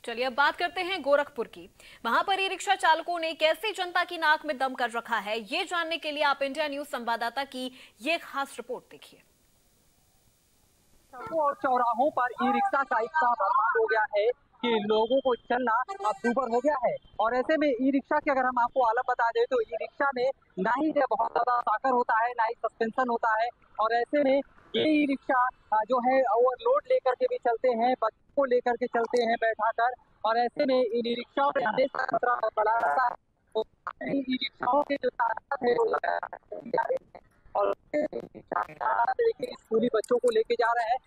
चलिए अब बात करते हैं गोरखपुर की। वहां पर ई रिक्शा चालकों ने कैसे जनता की नाक में दम कर रखा है, ये जानने के लिए आप इंडिया न्यूज संवाददाता की ये खास रिपोर्ट देखिए। सड़कों और चौराहों पर ई रिक्शा का इतना बर्बाद हो गया है कि लोगों को चलना अब दूभर हो गया है। और ऐसे में ई रिक्शा की अगर हम आपको आलम बता दें तो ई रिक्शा में ना ही बहुत ज्यादा साकर होता है, ना ही सस्पेंशन होता है। और ऐसे में ये ई रिक्शा जो है ओवरलोड लेकर के भी चलते हैं, बच्चों को लेकर के चलते हैं बैठाकर। और ऐसे में इन ई रिक्शाओं में हमेशा खतरा बड़ा रहता है। ई रिक्शाओं के जो तादाद है वो लगातार और देखिए स्कूली बच्चों को लेके जा रहे हैं।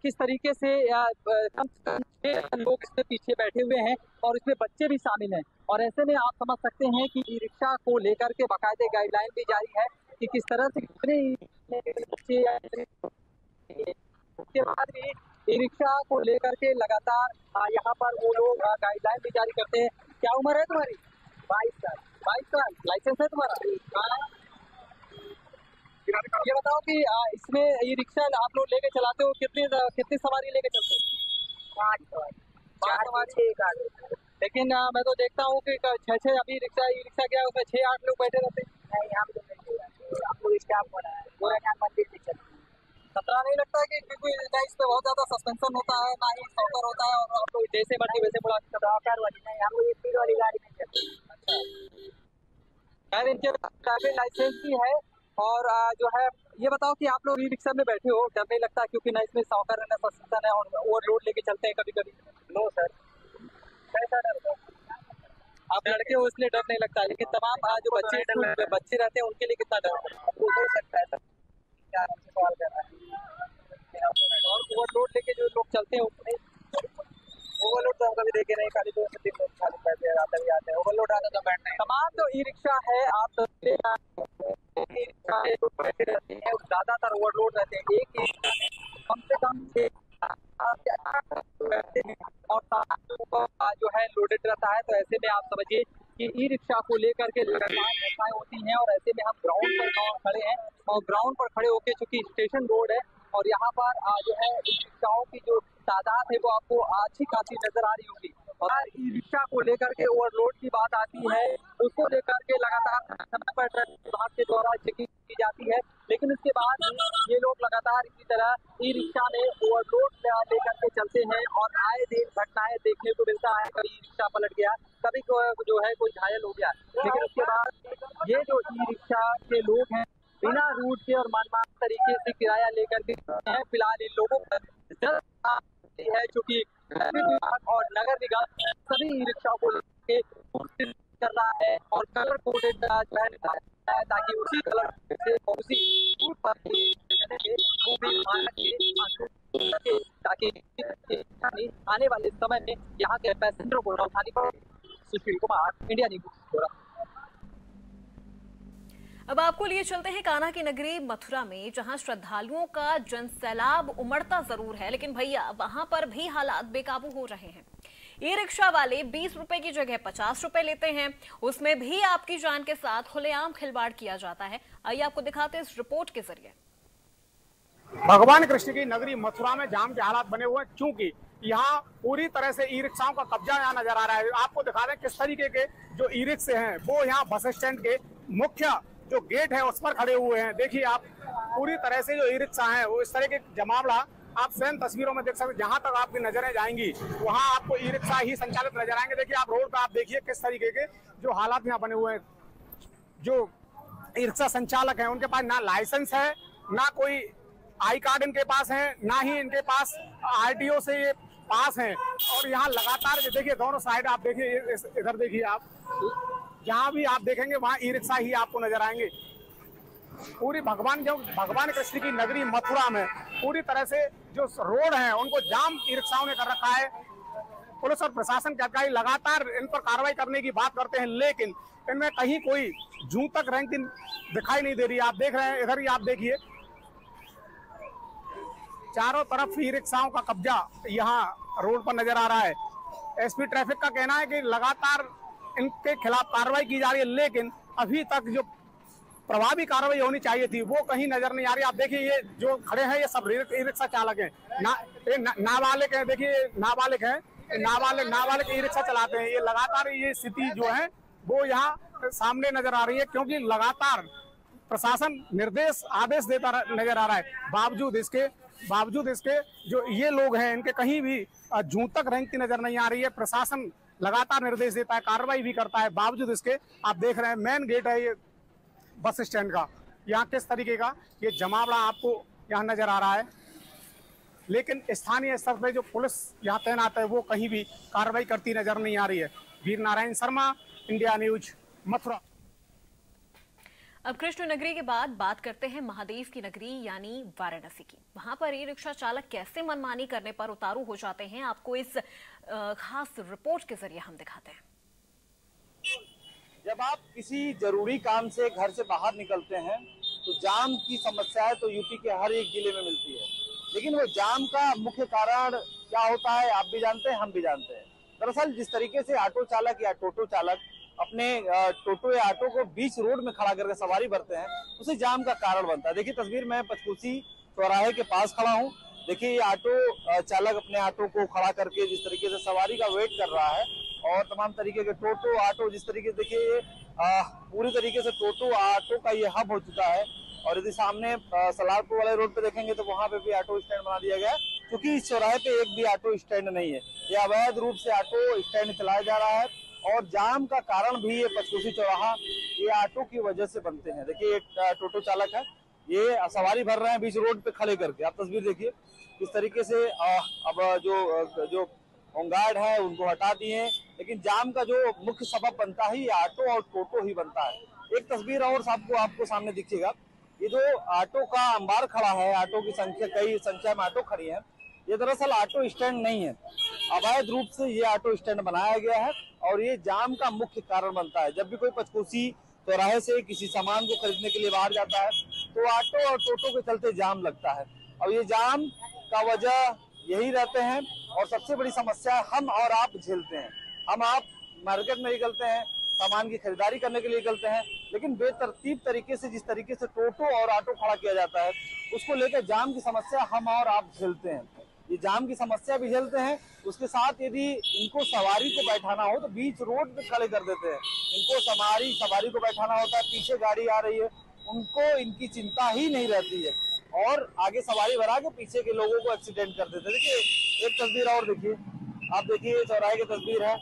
किस तरीके से कम से कम 6 लोग इसमें पीछे बैठे हुए हैं और इसमें बच्चे भी शामिल हैं। और ऐसे में आप समझ सकते हैं कि ई रिक्शा को लेकर के बाकायदे गाइडलाइन भी जारी है कि किस तरह से कितने बच्चे। उसके बाद भी ई रिक्शा को लेकर के लगातार यहाँ पर वो लोग गाइडलाइन भी जारी करते हैं। क्या उम्र है तुम्हारी? 22 साल। 22 साल लाइसेंस है तुम्हारा? ये बताओ कि इसमें ई रिक्शा आप लोग लेके चलाते हो, कितनी सवारी लेके चलते हो? 5 सवारी। लेकिन मैं तो देखता हूँ कि 6 अभी ई रिक्शा क्या है उसमें 6-8 लोग बैठे रहते हैं। नहीं, हम लोग नहीं, हम लोग स्टाफ बना है, गोरखनाथ मंदिर से चलते हैं। खतरा नहीं लगता है कि क्योंकि ना इसमें बहुत ज्यादा सस्पेंशन होता है, ना ही सॉकर होता है और आप लोग जैसे मर्जी वैसे बुला सॉकर वाली नहीं, हम लोग स्पीड वाली गाड़ी नहीं चलते। अच्छा, खैर इनके ड्राइविंग लाइसेंस भी है। और जो है ये बताओ कि आप लोग ई रिक्शा में बैठे हो, डर नहीं लगता क्योंकि ना इसमें सॉकर है ना सस्पेंशन है और ओवरलोड लेके चलते हैं कभी कभी? नो सर, कैसा डर? आप लड़के हो इसलिए डर नहीं लगता, लेकिन तमाम जो बच्चे रहते हैं उनके लिए कितना डर हो सकता है? सवाल कर रहा है। और ओवरलोड लेके जो लोग चलते हैं उसमें ओवरलोड तो हम कभी देखे नहीं, खाली 2 से 3 लोग खाली पैसे आते भी आते हैं, ओवरलोड आता तो बैठते हैं। तमाम जो ई रिक्शा है आप ज्यादातर ओवरलोड रहते हैं। एक ही कम से कम 6 और जो है लोडेड रहता है। तो ऐसे में आप समझिए कि ई रिक्शा को लेकर के लगातार घटनाएं होती हैं। और ऐसे में हम ग्राउंड पर खड़े हैं और ग्राउंड पर खड़े होकर चूंकि स्टेशन रोड है और यहाँ पर जो है ई रिक्शाओं की जो तादाद है वो आपको अच्छी खासी नजर आ रही होगी। और ई रिक्शा को लेकर के ओवरलोड की बात आती है, उसको लेकर के लगातार समय पर ट्रैफिक विभाग के द्वारा चेकिंग की जाती है। लेकिन उसके बाद ये लोग लगातार इसी तरह ई रिक्शा में ओवरलोड लेकर के चलते हैं और आए दिन घटनाएं देखने को मिलता है। कभी ई रिक्शा पलट गया, कभी जो है कोई घायल हो गया। लेकिन उसके बाद ये जो ई रिक्शा के लोग हैं बिना रूट के और मनमाने तरीके से किराया लेकर के हैं। फिलहाल इन लोगों पर है चूंकि और नगर निगम सभी ई रिक्शाओं को लेकर कोशिश कर रहा है और कलर कोडेड जो है ताकि उसी कलर से उसी रूट पर ताकि आने वाले समय में यहाँ के पैसेंजरों को उठानी पड़े। Sushil Kumar, India news. अब आपको लिए चलते हैं कान्हा की नगरी मथुरा में, जहां श्रद्धालुओं का जनसैलाब उमड़ता जरूर है, लेकिन भैया वहां पर भी हालात बेकाबू हो रहे हैं। ई रिक्शा वाले 20 रुपए की जगह 50 रुपए लेते हैं, उसमें भी आपकी जान के साथ खुलेआम खिलवाड़ किया जाता है। आइए आपको दिखाते हैं इस रिपोर्ट के जरिए। भगवान कृष्ण की नगरी मथुरा में जाम के हालात बने हुए हैं, क्योंकि यहाँ पूरी तरह से ई रिक्शाओं का कब्जा यहाँ नजर आ रहा है। आपको दिखा दें किस तरीके के जो ई रिक्शे हैं वो यहाँ बस स्टैंड के मुख्य जो गेट है उस पर खड़े हुए हैं। देखिए आप पूरी तरह से जो ई रिक्शा है वो इस तरह के जमावड़ा आप स्वयं तस्वीरों में देख सकते हैं। जहां तक आपकी नजरें जाएंगी वहां आपको ई रिक्शा ही संचालित नजर आएंगे। देखिए आप रोड पर आप देखिए किस तरीके के जो हालात यहाँ बने हुए हैं। जो ई रिक्शा संचालक है उनके पास ना लाइसेंस है, ना कोई आई कार्ड इनके पास है, ना ही इनके पास RTO से ये पास है। और यहाँ लगातार देखिए दोनों साइड आप देखिए, इधर देखिए आप, जहाँ भी आप देखेंगे वहाँ ई रिक्शा ही आपको नजर आएंगे। पूरी भगवान कृष्ण की नगरी मथुरा में पूरी तरह से जो रोड है उनको जाम ई रिक्शाओं ने कर रखा है। पुलिस और प्रशासन के अधिकारी लगातार इन पर कार्रवाई करने की बात करते हैं, लेकिन इनमें कहीं कोई जूं तक रैंकिंग दिखाई नहीं दे रही। आप देख रहे हैं, इधर ही आप देखिए चारों तरफ ई रिक्शाओं का कब्जा यहाँ रोड पर नजर आ रहा है। SP ट्रैफिक का कहना है कि लगातार इनके खिलाफ कार्रवाई की जा रही है, लेकिन अभी तक जो प्रभावी कार्रवाई होनी चाहिए थी वो कहीं नजर नहीं आ रही। आप देखिए ये जो खड़े हैं ये सब ई रिक्शा चालक हैं, नाबालिग हैं। देखिए नाबालिग हैं, नाबालिग ई रिक्शा चलाते हैं। ये लगातार ये स्थिति जो है वो यहाँ सामने नजर आ रही है, क्योंकि लगातार प्रशासन आदेश देता नजर आ रहा है। बावजूद इसके जो ये लोग हैं इनके कहीं भी जूं तक रेंगती नजर नहीं आ रही है। प्रशासन लगातार निर्देश देता है, कार्रवाई भी करता है, बावजूद इसके आप देख रहे हैं मेन गेट है ये बस स्टैंड का, यहाँ किस तरीके का ये जमावड़ा आपको यहाँ नजर आ रहा है। लेकिन स्थानीय स्तर पर जो पुलिस यहाँ तैनात है वो कहीं भी कार्रवाई करती नजर नहीं आ रही है। Veer Narayan Sharma, India news, Mathura. अब कृष्ण नगरी के बाद बात करते हैं महादेव की नगरी यानी वाराणसी की। वहां पर ई रिक्शा चालक कैसे मनमानी करने पर उतारू हो जाते हैं, आपको इस खास रिपोर्ट के जरिए हम दिखाते हैं। जब आप किसी जरूरी काम से घर से बाहर निकलते हैं तो जाम की समस्याएं तो यूपी के हर एक जिले में मिलती है, लेकिन वो जाम का मुख्य कारण क्या होता है आप भी जानते हैं, हम भी जानते हैं। दरअसल जिस तरीके से ऑटो चालक या टोटो चालक अपने टोटो या ऑटो को बीच रोड में खड़ा करके सवारी भरते हैं, उसे जाम का कारण बनता है। देखिए तस्वीर में पंचकोसी चौराहे के पास खड़ा हूँ। देखिए ये ऑटो चालक अपने ऑटो को खड़ा करके जिस तरीके से सवारी का वेट कर रहा है, और तमाम तरीके के टोटो ऑटो जिस तरीके से देखिए पूरी तरीके से टोटो ऑटो का ये हब हो चुका है। और यदि सामने सलारपुर वाले रोड पे देखेंगे तो वहां पे भी ऑटो स्टैंड बना दिया गया है, क्योंकि इस चौराहे पे एक भी ऑटो स्टैंड नहीं है। ये अवैध रूप से ऑटो स्टैंड चलाया जा रहा है, और जाम का कारण भी ये पंचकोसी चौराहा ये ऑटो की वजह से बनते हैं। देखिए एक टोटो चालक है, ये सवारी भर रहे हैं बीच रोड पे खड़े करके। आप तस्वीर देखिए किस तरीके से अब जो होमगार्ड है उनको हटा दिए, लेकिन जाम का जो मुख्य सबब बनता है ये ऑटो और टोटो ही बनता है। एक तस्वीर और आपको सामने दिखेगा, ये जो ऑटो का अंबार खड़ा है, ऑटो की कई संख्या में ऑटो खड़ी है, ये दरअसल ऑटो स्टैंड नहीं है, अवैध रूप से ये ऑटो स्टैंड बनाया गया है, और ये जाम का मुख्य कारण बनता है। जब भी कोई पंचकोसी चौराहे से किसी सामान को खरीदने के लिए बाहर जाता है तो ऑटो और टोटो के चलते जाम लगता है, और ये जाम का वजह यही रहते हैं। और सबसे बड़ी समस्या हम और आप झेलते हैं। हम आप मार्केट में निकलते हैं, सामान की खरीदारी करने के लिए निकलते हैं, लेकिन बेतरतीब तरीके से जिस तरीके से टोटो और ऑटो खड़ा किया जाता है उसको लेकर जाम की समस्या हम और आप झेलते हैं। ये जाम की समस्या भी झेलते हैं, उसके साथ यदि इनको सवारी को बैठाना हो तो बीच रोड पे खड़े कर देते हैं। इनको सवारी को बैठाना होता है, पीछे गाड़ी आ रही है, उनको इनकी चिंता ही नहीं रहती है, और आगे सवारी भरा के पीछे के लोगों को एक्सीडेंट कर देते हैं। देखिए एक तस्वीर और देखिए, आप देखिए चौराहे की तस्वीर है,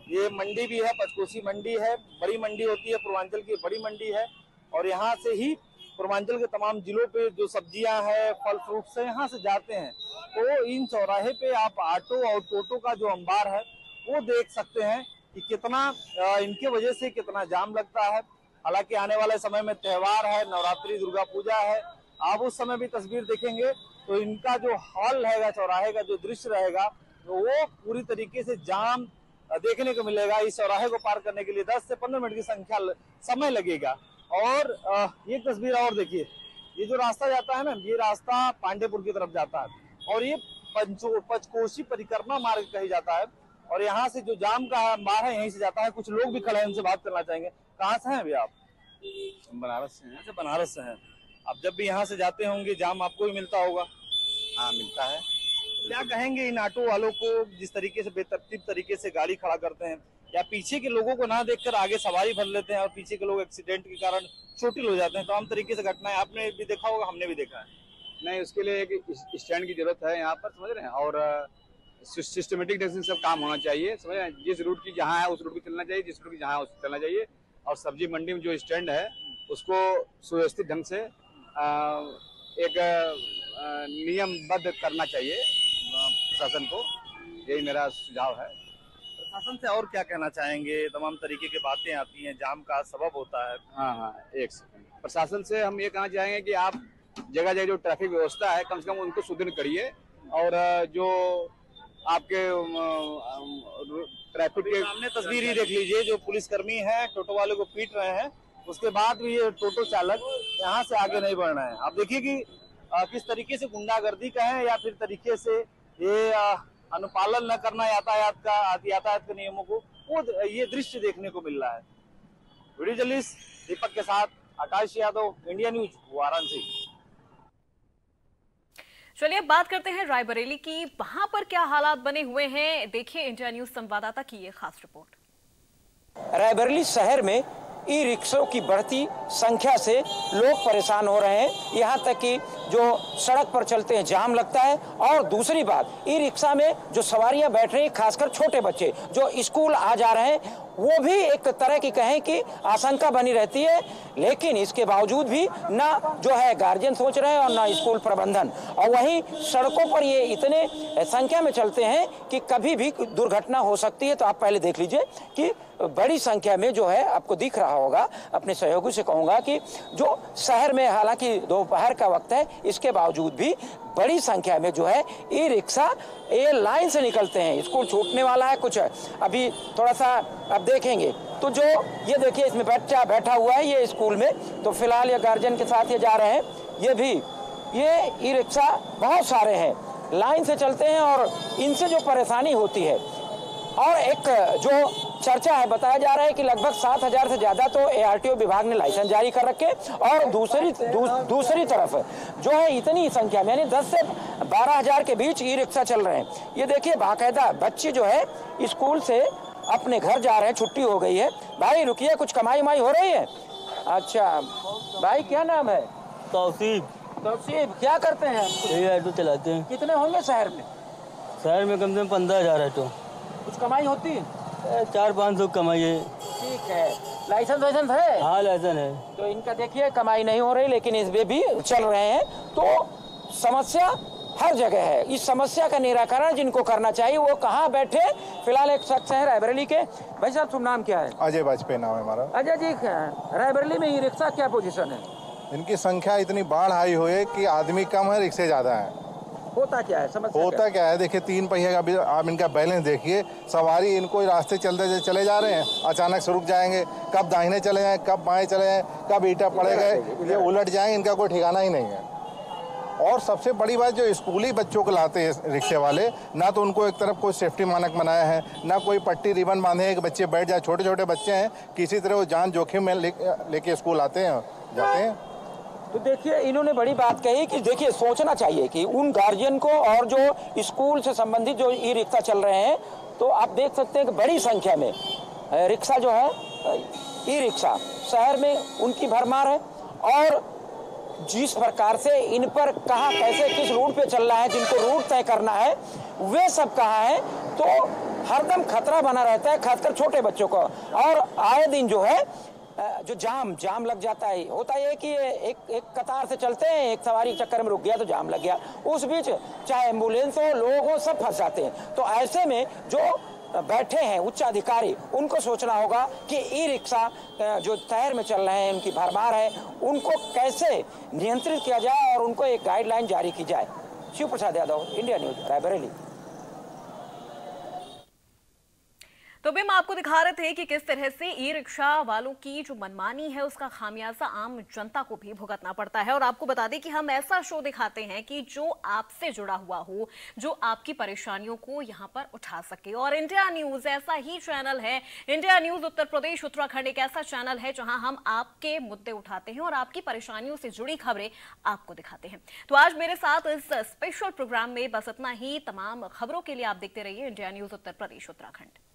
ये मंडी भी है, पंचकोसी मंडी है, बड़ी मंडी होती है, पूर्वांचल की बड़ी मंडी है, और यहाँ से ही पूर्वांचल के तमाम जिलों पे जो सब्जियां हैं, फल फ्रूट्स हैं, यहाँ से जाते हैं। तो इन चौराहे पे आप ऑटो और टोटो का जो अंबार है वो देख सकते हैं कि कितना इनके वजह से कितना जाम लगता है। हालांकि आने वाले समय में त्योहार है, नवरात्रि, दुर्गा पूजा है, आप उस समय भी तस्वीर देखेंगे तो इनका जो हाल रहेगा, चौराहे का जो दृश्य रहेगा, तो वो पूरी तरीके से जाम देखने को मिलेगा। इस चौराहे को पार करने के लिए 10 से 15 मिनट की समय लगेगा। और ये तस्वीर और देखिए, ये जो रास्ता जाता है ना, ये रास्ता पांडेपुर की तरफ जाता है, और ये पंचकोसी परिक्रमा मार्ग कही जाता है, और यहाँ से जो जाम का अंबार है यहीं से जाता है। कुछ लोग भी खड़े हैं, उनसे बात करना चाहेंगे। कहाँ से हैं अभी आप? बनारस से हैं। अच्छा, बनारस से हैं। आप जब भी यहाँ से जाते होंगे जाम आपको भी मिलता होगा? हाँ मिलता है। क्या कहेंगे इन ऑटो वालों को जिस तरीके से बेतरतीब तरीके से गाड़ी खड़ा करते हैं, या पीछे के लोगों को ना देखकर आगे सवारी भर लेते हैं और पीछे के लोग एक्सीडेंट के कारण चोटिल हो जाते हैं? तमाम तरीके से घटनाएं आपने भी देखा होगा, हमने भी देखा है। नहीं, उसके लिए एक स्टैंड की जरूरत है यहाँ पर, समझ रहे हैं, और सिस्टमेटिक ढंग से सब काम होना चाहिए, समझ रहे हैं। जिस रूट की जहाँ है उस रूट की चलना चाहिए, जिस रूट की जहाँ है उस चलना चाहिए, और सब्जी मंडी में जो स्टैंड है उसको सुव्यवस्थित ढंग से एक नियमबद्ध करना चाहिए प्रशासन को, यही मेरा सुझाव है। प्रशासन से और क्या कहना चाहेंगे? तमाम तरीके की बातें आती हैं, जाम का सबब होता है। हाँ, एक सेकंड। प्रशासन से हम ये कहना चाहेंगे कि आप जगह जगह जो ट्रैफिक व्यवस्था है कम से कम उनको सुदृढ़ करिए, और जो आपके ट्रैफिक के सामने तस्वीर ही देख लीजिए, जो पुलिसकर्मी है टोटो वाले को पीट रहे हैं, उसके बाद भी ये टोटो चालक यहाँ से आगे नहीं बढ़ रहे हैं। आप देखिए कि किस तरीके से गुंडागर्दी का है, या फिर तरीके से ये अनुपालन न करना यातायात के नियमों को, वो ये दृश्य देखने को मिल रहा है। वीडियो जर्नलिस्ट दीपक के साथ आकाश यादव, इंडिया न्यूज, वाराणसी। चलिए बात करते हैं रायबरेली की। वहां पर क्या हालात बने हुए हैं, देखिए इंडिया न्यूज संवाददाता की ये खास रिपोर्ट। रायबरेली शहर में ई रिक्शों की बढ़ती संख्या से लोग परेशान हो रहे हैं। यहाँ तक कि जो सड़क पर चलते हैं जाम लगता है, और दूसरी बात ई रिक्शा में जो सवारियां बैठ रही हैं, खासकर छोटे बच्चे जो स्कूल आ जा रहे हैं, वो भी एक तरह की कहें कि आशंका बनी रहती है। लेकिन इसके बावजूद भी ना जो है गार्जियन सोच रहे हैं और ना स्कूल प्रबंधन। और वहीं सड़कों पर ये इतने संख्या में चलते हैं कि कभी भी दुर्घटना हो सकती है। तो आप पहले देख लीजिए कि बड़ी संख्या में जो है आपको दिख रहा होगा। अपने सहयोगी से कहूँगा कि जो शहर में हालांकि दोपहर का वक्त है, इसके बावजूद भी बड़ी संख्या में जो है ई रिक्शा ये लाइन से निकलते हैं। स्कूल छूटने वाला है, कुछ अभी थोड़ा सा अब देखेंगे तो जो ये देखिए इसमें बच्चा बैठा हुआ है ये स्कूल में, तो फिलहाल ये गार्जियन के साथ ये जा रहे हैं। ये भी ये ई रिक्शा बहुत सारे हैं, लाइन से चलते हैं और इनसे जो परेशानी होती है। और एक जो चर्चा है, बताया जा रहा है कि लगभग 7,000 से ज़्यादा तो ARTO विभाग ने लाइसेंस जारी कर रखे, और दूसरी तरफ जो है इतनी संख्या में यानी 10 से 12,000 के बीच ई रिक्शा चल रहे हैं। ये देखिए बाकायदा बच्चे जो है स्कूल से अपने घर जा रहे हैं, छुट्टी हो गई है। भाई रुकिए, कुछ कमाई उमाई हो रही है? अच्छा भाई, क्या नाम है? तौसीफ, क्या करते हैं? ये ऑटो चलाते हैं। कितने होंगे शहर में? शहर में कम से कम 15,000 ऑटो। कुछ कमाई होती है? 400-500 कमाई है। ठीक है, लाइसेंस वाइसेंस है? हाँ लाइसेंस है। तो इनका देखिए कमाई नहीं हो रही, लेकिन इसमें भी चल रहे हैं। तो समस्या हर जगह है। इस समस्या का निराकरण जिनको करना चाहिए वो कहाँ बैठे? फिलहाल एक शख्स है रायबरेली के। भाई साहब, शुभ नाम क्या है? अजय वाजपेयी नाम है हमारा। अजय जी, रायबरेली में ई रिक्शा क्या पोजीशन है? इनकी संख्या इतनी बाढ़ आई हुई है कि आदमी कम है, रिक्शे ज्यादा है। होता क्या है, समस्या होता क्या है? देखिए 3 पहिया का भी आप इनका बैलेंस देखिए। सवारी इनको रास्ते चलते चले जा रहे हैं, अचानक से रुक जाएंगे, कब दाहिने चले जाएं, कब बाएं चले जाएं, कब ईंटा पड़े गए, ये उलट जाएंगे, इनका कोई ठिकाना ही नहीं है। और सबसे बड़ी बात, जो स्कूली बच्चों को लाते हैं रिक्शे वाले, ना तो उनको एक तरफ कोई सेफ्टी मानक बनाया है, ना कोई पट्टी रिबन बांधे हैं कि बच्चे बैठ जाए। छोटे छोटे बच्चे हैं, किसी तरह वो जान जोखिम में लेके स्कूल आते हैं, जाते हैं। तो देखिए इन्होंने बड़ी बात कही कि देखिए सोचना चाहिए कि उन गार्जियन को और जो स्कूल से संबंधित जो ई रिक्शा चल रहे हैं, तो आप देख सकते हैं कि बड़ी संख्या में रिक्शा जो है ई रिक्शा शहर में उनकी भरमार है। और जिस प्रकार से इन पर कहाँ कैसे किस रूट पे चल रहा है, जिनको रूट तय करना है वे सब कहाँ है, तो हरदम खतरा बना रहता है, खासकर छोटे बच्चों को। और आए दिन जो है जो जाम लग जाता है। होता है कि एक कतार से चलते हैं, एक सवारी चक्कर में रुक गया तो जाम लग गया, उस बीच चाहे एम्बुलेंस हो, लोग हो, सब फंस जाते हैं। तो ऐसे में जो बैठे हैं उच्च अधिकारी, उनको सोचना होगा कि ई रिक्शा जो शहर में चल रहे हैं, उनकी भरमार है, उनको कैसे नियंत्रित किया जाए और उनको एक गाइडलाइन जारी की जाए। Shiv Prasad Yadav, India news, Raebareli. तो भी हम आपको दिखा रहे थे कि किस तरह से ई रिक्शा वालों की जो मनमानी है उसका खामियाजा आम जनता को भी भुगतना पड़ता है। और आपको बता दें कि हम ऐसा शो दिखाते हैं कि जो आपसे जुड़ा हुआ हो, जो आपकी परेशानियों को यहाँ पर उठा सके। और इंडिया न्यूज ऐसा ही चैनल है। इंडिया न्यूज उत्तर प्रदेश उत्तराखंड एक ऐसा चैनल है जहां हम आपके मुद्दे उठाते हैं और आपकी परेशानियों से जुड़ी खबरें आपको दिखाते हैं। तो आज मेरे साथ इस स्पेशल प्रोग्राम में बस इतना ही। तमाम खबरों के लिए आप देखते रहिए इंडिया न्यूज उत्तर प्रदेश उत्तराखंड।